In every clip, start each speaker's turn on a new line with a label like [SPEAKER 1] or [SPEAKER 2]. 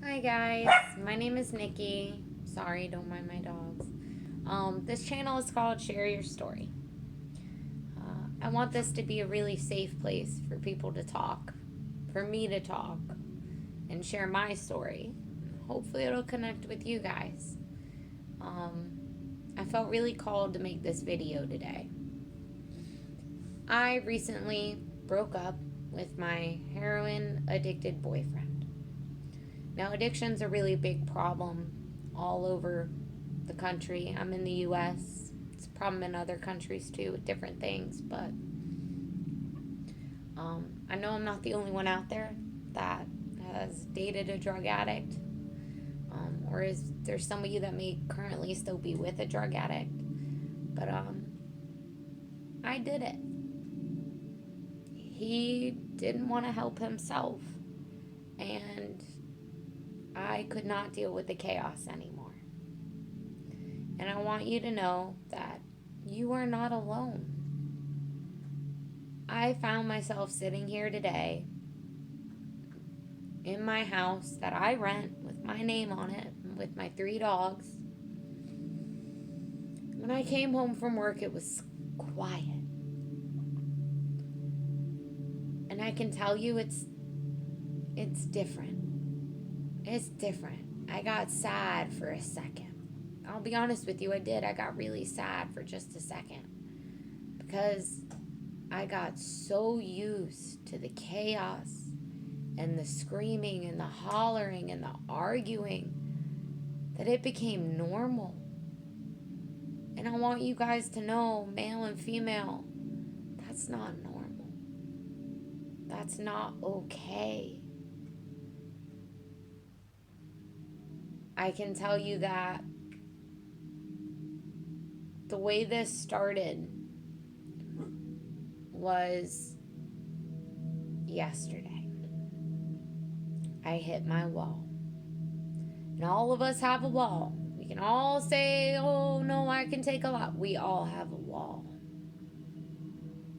[SPEAKER 1] Hi guys, my name is Nikki. Sorry, don't mind my dogs. This channel is called Share Your Story. I want this to be a really safe place for people to talk, for me to talk, and share my story. Hopefully, it'll connect with you guys. I felt really called to make this video today. I recently broke up with my heroin addicted boyfriend. Now, addiction's a really big problem all over the country. I'm in the US. It's a problem in other countries too with different things, but I know I'm not the only one out there that has dated a drug addict. Or is there some of you that may currently still be with a drug addict? But I did it. He didn't want to help himself, and I could not deal with the chaos anymore. And I want you to know that you are not alone. I found myself sitting here today in my house that I rent with my name on it, with my 3 dogs. When I came home from work, it was quiet. And I can tell you it's different. It's different. I got sad for a second. I'll be honest with you, I did. I got really sad for just a second. Because I got so used to the chaos and the screaming and the hollering and the arguing that it became normal. And I want you guys to know, male and female, that's not normal. That's not okay. I can tell you that the way this started was yesterday. I hit my wall. And all of us have a wall. We can all say, oh no, I can take a lot. We all have a wall.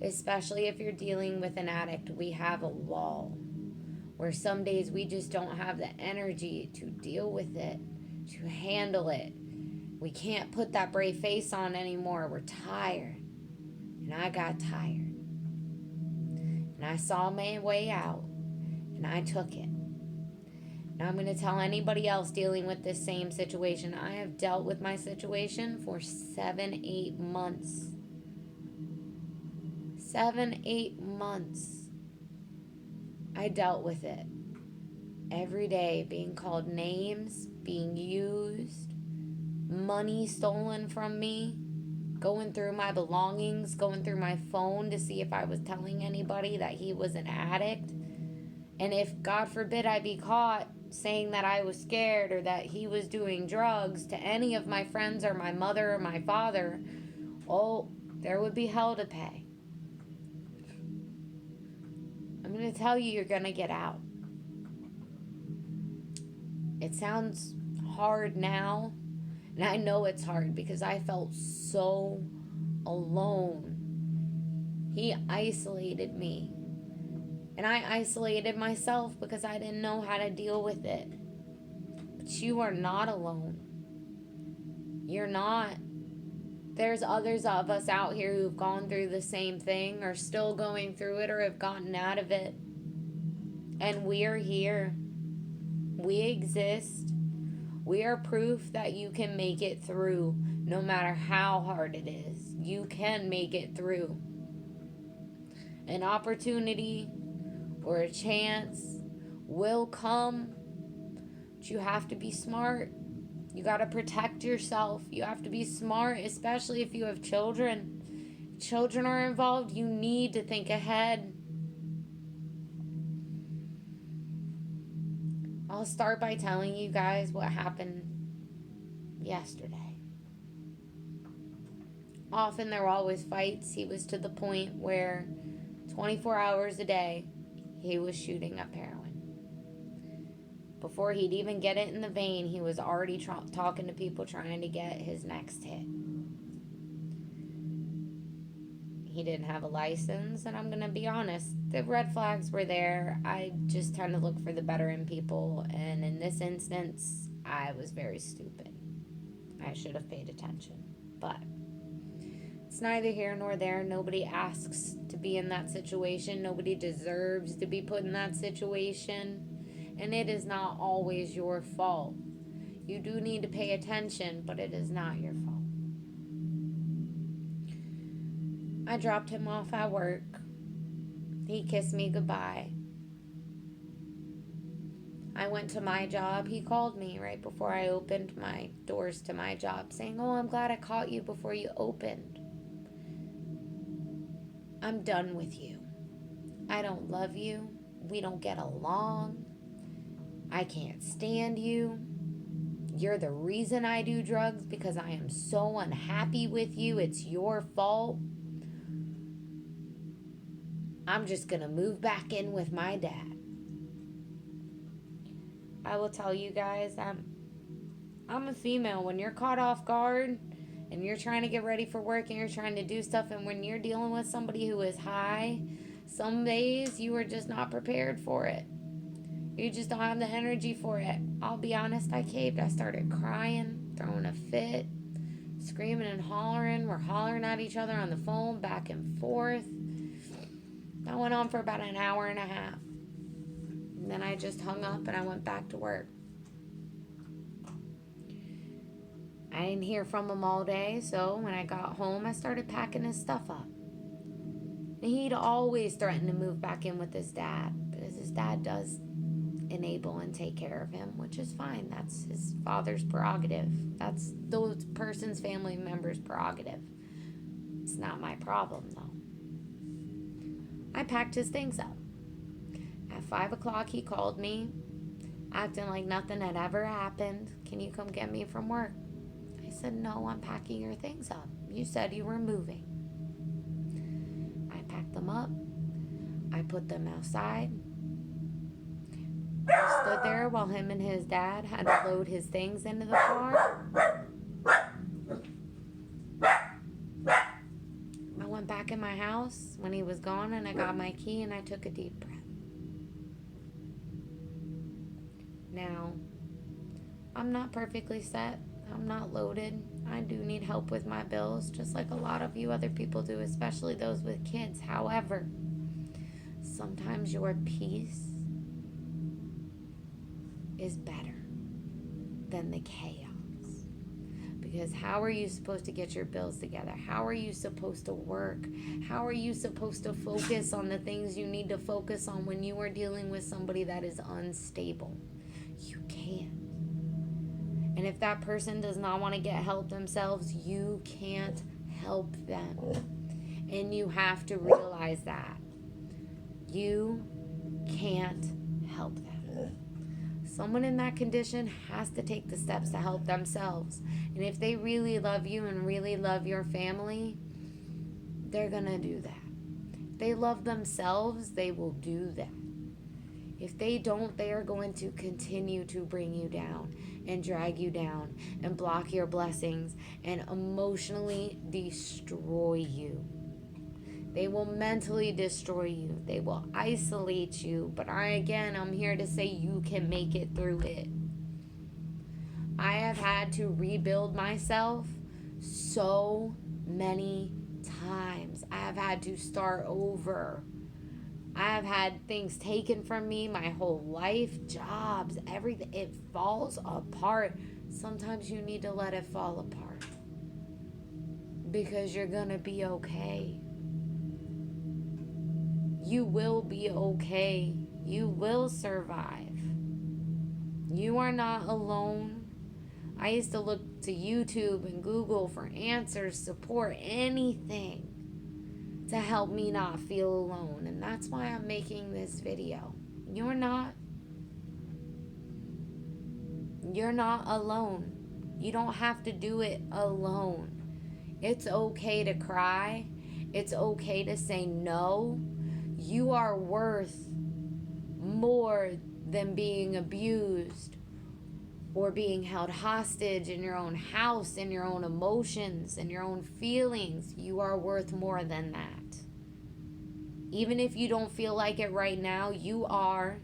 [SPEAKER 1] Especially if you're dealing with an addict, we have a wall. Where some days we just don't have the energy to deal with it, to handle it. We can't put that brave face on anymore. We're tired. And I got tired. And I saw my way out. And I took it. Now I'm going to tell anybody else dealing with this same situation. I have dealt with my situation for 7-8 months. 7-8 months. I dealt with it. Every day, being called names, being used, money stolen from me, going through my belongings, going through my phone to see if I was telling anybody that he was an addict. And if, God forbid, I be caught saying that I was scared or that he was doing drugs to any of my friends or my mother or my father, oh, there would be hell to pay. I'm going to tell you, you're going to get out. It sounds hard now, and I know it's hard because I felt so alone. He isolated me. And I isolated myself because I didn't know how to deal with it. But you are not alone. You're not. There's others of us out here who've gone through the same thing, or still going through it, or have gotten out of it. And we are here. We exist. We are proof that you can make it through, no matter how hard it is. You can make it through. An opportunity or a chance will come, but you have to be smart. You got to protect yourself. You have to be smart, especially if you have children. If children are involved, you need to think ahead. I'll start by telling you guys what happened yesterday. Often there were always fights. He was to the point where 24 hours a day, he was shooting up heroin. Before he'd even get it in the vein, he was already talking to people trying to get his next hit. He didn't have a license, and I'm going to be honest, The red flags were there. I just tend to look for the better in people. And in this instance, I was very stupid. I should have paid attention. But it's neither here nor there. Nobody asks to be in that situation. Nobody deserves to be put in that situation. And it is not always your fault. You do need to pay attention, but it is not your fault. I dropped him off at work. He kissed me goodbye. I went to my job. He called me right before I opened my doors to my job saying, "Oh, I'm glad I caught you before you opened. I'm done with you. I don't love you. We don't get along. I can't stand you. You're the reason I do drugs because I am so unhappy with you. It's your fault. I'm just going to move back in with my dad." I will tell you guys, I'm a female. When you're caught off guard and you're trying to get ready for work and you're trying to do stuff, and when you're dealing with somebody who is high, some days you are just not prepared for it. You just don't have the energy for it. I'll be honest, I caved. I started crying, throwing a fit, screaming and hollering. We're hollering at each other on the phone, back and forth. That went on for about an hour and a half. And then I just hung up and I went back to work. I didn't hear from him all day, so when I got home, I started packing his stuff up. And he'd always threaten to move back in with his dad, because his dad does enable and take care of him, which is fine. That's his father's prerogative. That's those person's family member's prerogative. It's not my problem, though. I packed his things up. At 5 o'clock, he called me, acting like nothing had ever happened. "Can you come get me from work?" I said, "No, I'm packing your things up. You said you were moving." I packed them up. I put them outside. I stood there while him and his dad had to load his things into the car. I went back in my house when he was gone, and I got my key and I took a deep breath. Now, I'm not perfectly set. I'm not loaded. I do need help with my bills, just like a lot of you other people do, especially those with kids. However, sometimes your peace is better than the chaos. Because how are you supposed to get your bills together? How are you supposed to work? How are you supposed to focus on the things you need to focus on when you are dealing with somebody that is unstable? You can't. And if that person does not want to get help themselves, you can't help them. And you have to realize that. You can't help them. Someone in that condition has to take the steps to help themselves. And if they really love you and really love your family, they're going to do that. If they love themselves, they will do that. If they don't, they are going to continue to bring you down and drag you down and block your blessings and emotionally destroy you. They will mentally destroy you. They will isolate you. But I'm here to say you can make it through it. I have had to rebuild myself so many times. I have had to start over. I have had things taken from me my whole life, jobs, everything. It falls apart. Sometimes you need to let it fall apart, because you're going to be okay. You will be okay. You will survive. You are not alone. I used to look to YouTube and Google for answers, support, anything to help me not feel alone. And that's why I'm making this video. You're not alone. You don't have to do it alone. It's okay to cry. It's okay to say no. You are worth more than being abused or being held hostage in your own house, in your own emotions, in your own feelings. You are worth more than that. Even if you don't feel like it right now, you are,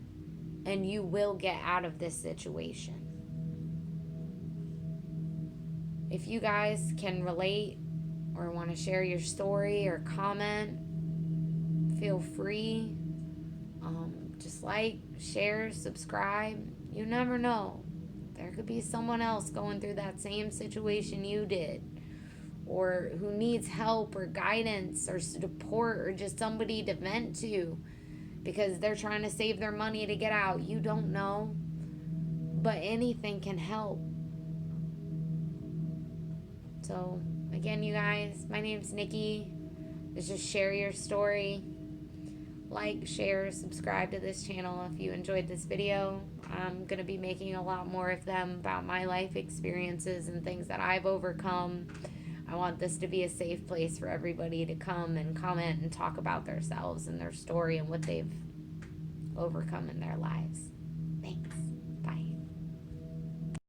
[SPEAKER 1] and you will get out of this situation. If you guys can relate or want to share your story or comment, feel free. Just like, share, subscribe. You never know. There could be someone else going through that same situation you did, or who needs help or guidance or support or just somebody to vent to because they're trying to save their money to get out. You don't know, but anything can help. So again, you guys, my name's Nikki. Let's just share your story. Like, share, subscribe to this channel if you enjoyed this video. I'm going to be making a lot more of them about my life experiences and things that I've overcome. I want this to be a safe place for everybody to come and comment and talk about themselves and their story and what they've overcome in their lives.